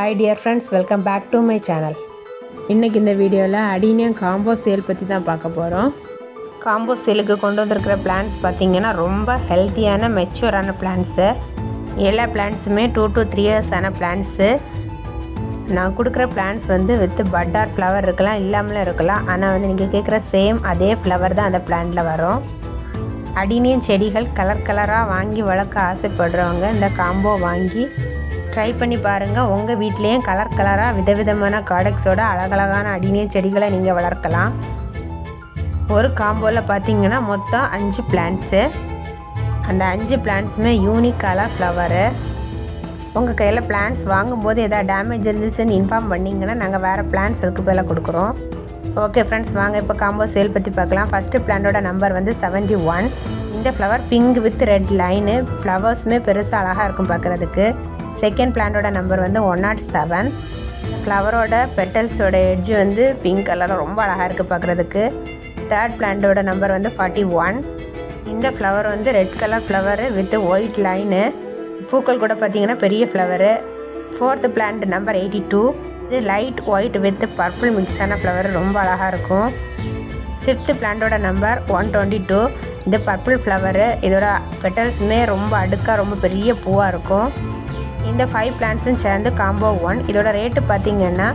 Hi dear friends, welcome back to my channel. இன்றைக்கி இந்த வீடியோவில் அடீனியம் காம்போ சேல் பற்றி தான் பார்க்க போகிறோம். காம்போ சேலுக்கு கொண்டு வந்திருக்கிற பிளான்ஸ் பார்த்திங்கன்னா ரொம்ப ஹெல்த்தியான மெச்சூரான பிளான்ஸு. எல்லா பிளான்ஸுமே 2 to 3 years ஆன பிளான்ஸு. நான் கொடுக்குற plans with bud or flower இருக்கலாம், இல்லாமலும் இருக்கலாம். ஆனால் நீங்கள் கேட்குற சேம் அதே ஃப்ளவர் தான் அந்த பிளான்ட்டில் வரும். அடீனியம் செடிகள் கலர் கலராக வாங்கி வளர்க்க ஆசைப்படுறவங்க இந்த காம்போ வாங்கி ட்ரை பண்ணி பாருங்கள். உங்கள் வீட்லேயும் கலர் கலராக விதவிதமான காடக்ஸோட அழகழகான அடீனியம் செடிகளை நீங்கள் வளர்க்கலாம். ஒரு காம்போவில் பார்த்தீங்கன்னா மொத்தம் 5 பிளான்ஸு. அந்த 5 பிளான்ஸுமே யூனிக் கலர் ஃப்ளவரு. உங்கள் கையில் பிளான்ஸ் வாங்கும்போது எதாவது டேமேஜ் இருந்துச்சுன்னு இன்ஃபார்ம் பண்ணிங்கன்னா நாங்கள் வேறு பிளான்ஸ் அதுக்கு பதிலாக கொடுக்குறோம். ஓகே ஃப்ரெண்ட்ஸ், வாங்க இப்போ காம்போ சேல் பற்றி பார்க்கலாம். ஃபஸ்ட்டு பிளான்டோட நம்பர் 71. இந்த flower pink with red line. ஃப்ளவர்ஸுமே பெருசாக அழகாக இருக்கும் பார்க்குறதுக்கு. செகண்ட் பிளான்டோட நம்பர் 107. ஃப்ளவரோட பெட்டல்ஸோட எட்ஜு பிங்க் கலரில் ரொம்ப அழகாக இருக்குது பார்க்குறதுக்கு. தேர்ட் பிளான்டோட நம்பர் 41. இந்த flower red colour flower with white line. பூக்கள் கூட பார்த்திங்கன்னா பெரிய ஃப்ளவரு. Fourth plant number 82. இது லைட் ஒயிட் வித் பர்பிள் மிக்ஸான ஃப்ளவர், ரொம்ப அழகாக இருக்கும். ஃபிஃப்த்து பிளான்டோட நம்பர் 122. இது பர்பிள் ஃப்ளவரு. இதோட பெட்டல்ஸுமே ரொம்ப அடுக்காக ரொம்ப பெரிய பூவாக இருக்கும். இந்த 5 பிளான்ஸும் சேர்ந்து காம்போ 1. இதோட ரேட்டு பார்த்திங்கன்னா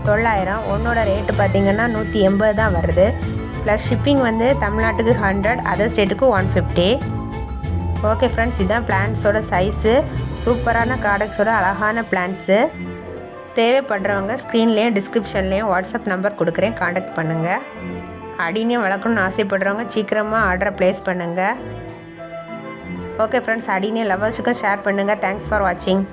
900. ஒன்னோட ரேட்டு பார்த்திங்கன்னா 180 தான் வருது. ப்ளஸ் ஷிப்பிங் தமிழ்நாட்டுக்கு 100, அதர் ஸ்டேட்டுக்கு 150. ஓகே ஃப்ரெண்ட்ஸ், இதுதான் பிளான்ஸோட சைஸு. சூப்பரான காடக்ஸோட அழகான பிளான்ஸு. தேவைப்படுறவங்க ஸ்க்ரீன்லேயும் டிஸ்கிரிப்ஷன்லேயும் வாட்ஸ்அப் நம்பர் கொடுக்குறேன், காண்டாக்ட் பண்ணுங்கள். அடீனியம் வளர்க்கணும்னு ஆசைப்படுறவங்க சீக்கிரமாக ஆர்டரை ப்ளேஸ் பண்ணுங்கள். ஓகே ஃப்ரெண்ட்ஸ், அடீனியம் லவர்ஸுக்கும் ஷேர் பண்ணுங்கள். தேங்க்ஸ் ஃபார் வாட்சிங்.